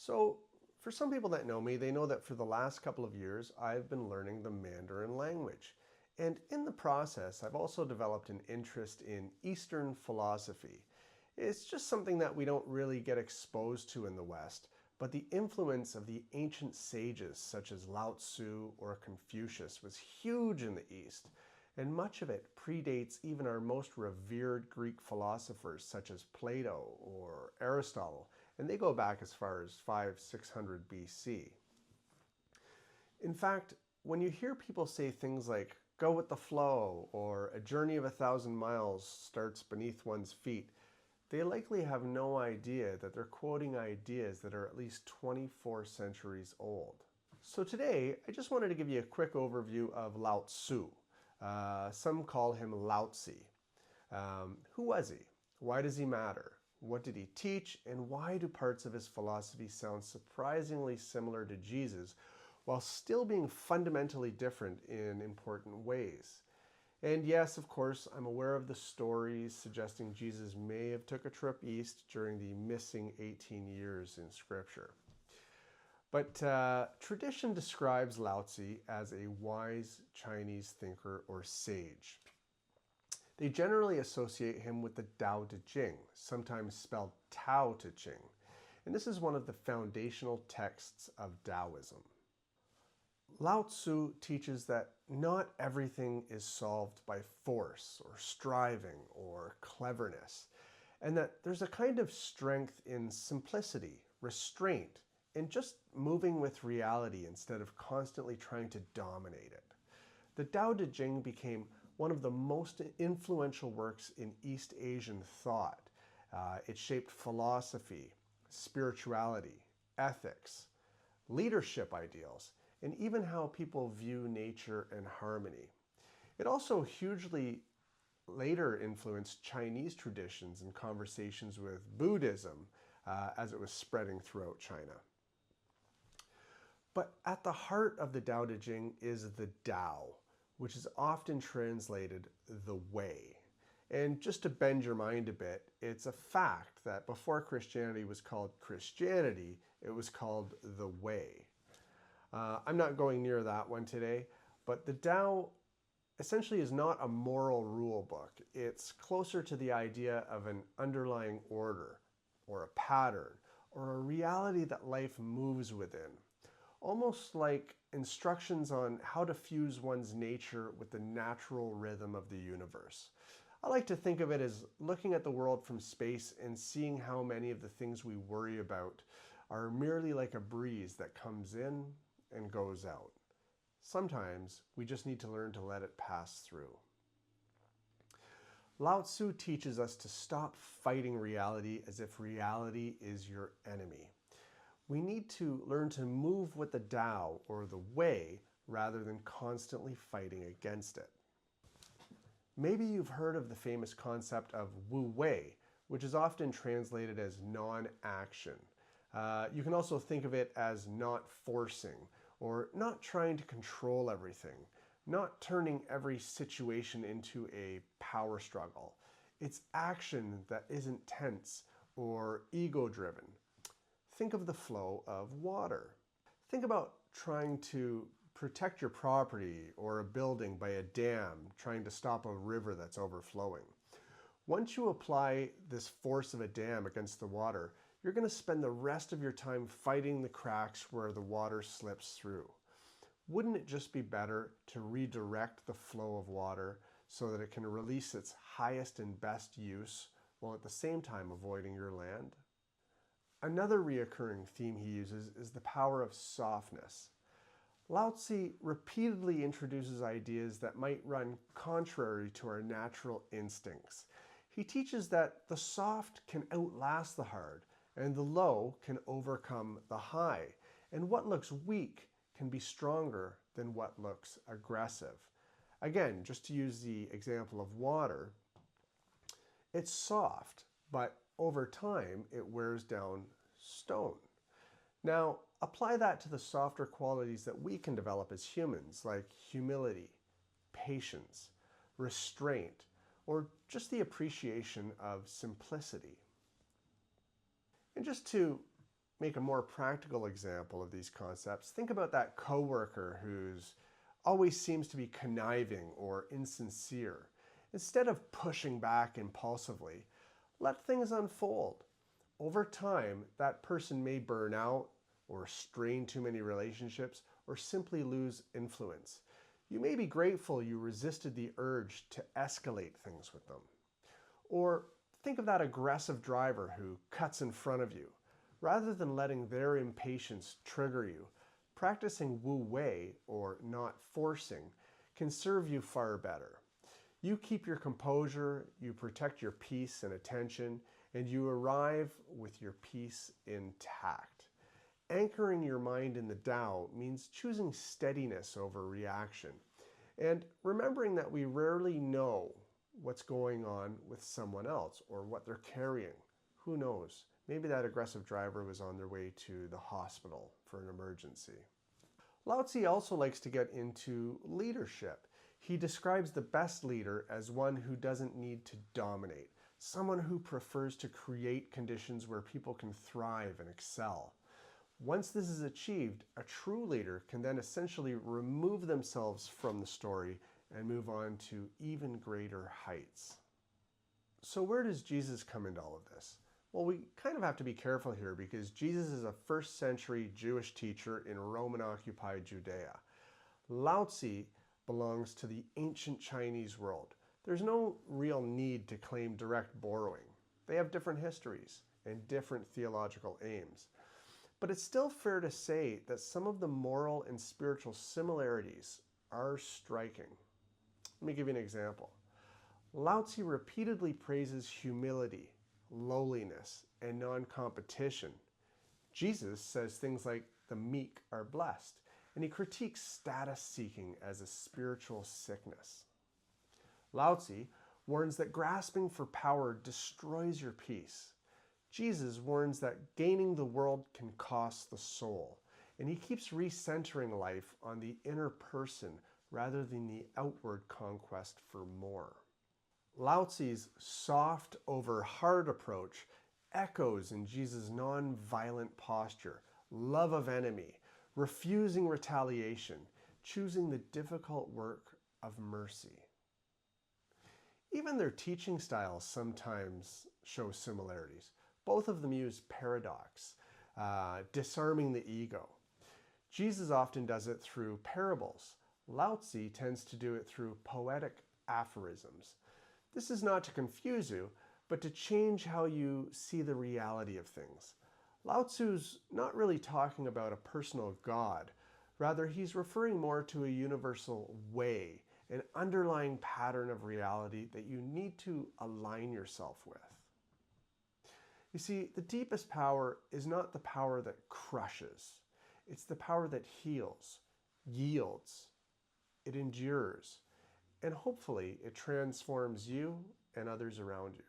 So, for some people that know me, they know that for the last couple of years, I've been learning the Mandarin language. And in the process, I've also developed an interest in Eastern philosophy. It's just something that we don't really get exposed to in the West, but the influence of the ancient sages such as Lao Tzu or Confucius was huge in the East. And much of it predates even our most revered Greek philosophers such as Plato or Aristotle, and they go back as far as 500-600 BC. In fact, when you hear people say things like, go with the flow, or a journey of 1,000 miles starts beneath one's feet, they likely have no idea that they're quoting ideas that are at least 24 centuries old. So today, I just wanted to give you a quick overview of Lao Tzu. Some call him Laozi. Who was he? Why does he matter? What did he teach? And why do parts of his philosophy sound surprisingly similar to Jesus while still being fundamentally different in important ways? And yes, of course, I'm aware of the stories suggesting Jesus may have took a trip east during the missing 18 years in Scripture. But tradition describes Laozi as a wise Chinese thinker or sage. They generally associate him with the Tao Te Ching, sometimes spelled Tao Te Ching. And this is one of the foundational texts of Taoism. Lao Tzu teaches that not everything is solved by force or striving or cleverness, and that there's a kind of strength in simplicity, restraint, and just moving with reality instead of constantly trying to dominate it. The Tao Te Ching became one of the most influential works in East Asian thought. It shaped philosophy, spirituality, ethics, leadership ideals, and even how people view nature and harmony. It also hugely later influenced Chinese traditions and conversations with Buddhism as it was spreading throughout China. But at the heart of the Tao Te Ching is the Tao, which is often translated the way. And just to bend your mind a bit, it's a fact that before Christianity was called Christianity, it was called the way. I'm not going near that one today, but the Tao essentially is not a moral rule book. It's closer to the idea of an underlying order, or a pattern, or a reality that life moves within. Almost like instructions on how to fuse one's nature with the natural rhythm of the universe. I like to think of it as looking at the world from space and seeing how many of the things we worry about are merely like a breeze that comes in and goes out. Sometimes we just need to learn to let it pass through. Lao Tzu teaches us to stop fighting reality as if reality is your enemy. We need to learn to move with the Tao, or the way, rather than constantly fighting against it. Maybe you've heard of the famous concept of wu-wei, which is often translated as non-action. You can also think of it as not forcing, or not trying to control everything, not turning every situation into a power struggle. It's action that isn't tense or ego-driven. Think of the flow of water. Think about trying to protect your property or a building by a dam, trying to stop a river that's overflowing. Once you apply this force of a dam against the water, you're going to spend the rest of your time fighting the cracks where the water slips through. Wouldn't it just be better to redirect the flow of water so that it can release its highest and best use while at the same time avoiding your land? Another reoccurring theme he uses is the power of softness. Lao Tzu repeatedly introduces ideas that might run contrary to our natural instincts. He teaches that the soft can outlast the hard, and the low can overcome the high, and what looks weak can be stronger than what looks aggressive. Again, just to use the example of water, it's soft, but over time it wears down stone. Now, apply that to the softer qualities that we can develop as humans, like humility, patience, restraint, or just the appreciation of simplicity. And just to make a more practical example of these concepts, think about that coworker who's always seems to be conniving or insincere. Instead of pushing back impulsively, let things unfold. Over time, that person may burn out or strain too many relationships or simply lose influence. You may be grateful you resisted the urge to escalate things with them. Or think of that aggressive driver who cuts in front of you. Rather than letting their impatience trigger you, practicing wu-wei, or not forcing, can serve you far better. You keep your composure, you protect your peace and attention, and you arrive with your peace intact. Anchoring your mind in the Tao means choosing steadiness over reaction, and remembering that we rarely know what's going on with someone else or what they're carrying. Who knows? Maybe that aggressive driver was on their way to the hospital for an emergency. Lao Tzu also likes to get into leadership. He describes the best leader as one who doesn't need to dominate, someone who prefers to create conditions where people can thrive and excel. Once this is achieved, a true leader can then essentially remove themselves from the story and move on to even greater heights. So where does Jesus come into all of this? Well, we kind of have to be careful here because Jesus is a first century Jewish teacher in Roman-occupied Judea. Lao Tzu belongs to the ancient Chinese world. There's no real need to claim direct borrowing. They have different histories and different theological aims. But it's still fair to say that some of the moral and spiritual similarities are striking. Let me give you an example. Lao Tzu repeatedly praises humility, lowliness, and non-competition. Jesus says things like, the meek are blessed, and he critiques status-seeking as a spiritual sickness. Lao Tzu warns that grasping for power destroys your peace. Jesus warns that gaining the world can cost the soul, and he keeps recentering life on the inner person rather than the outward conquest for more. Lao Tzu's soft over hard approach echoes in Jesus' non-violent posture, love of enemy, refusing retaliation, choosing the difficult work of mercy. Even their teaching styles sometimes show similarities. Both of them use paradox, disarming the ego. Jesus often does it through parables. Lao Tzu tends to do it through poetic aphorisms. This is not to confuse you, but to change how you see the reality of things. Lao Tzu's not really talking about a personal God. Rather, he's referring more to a universal way, an underlying pattern of reality that you need to align yourself with. You see, the deepest power is not the power that crushes. It's the power that heals, yields, it endures, and hopefully it transforms you and others around you.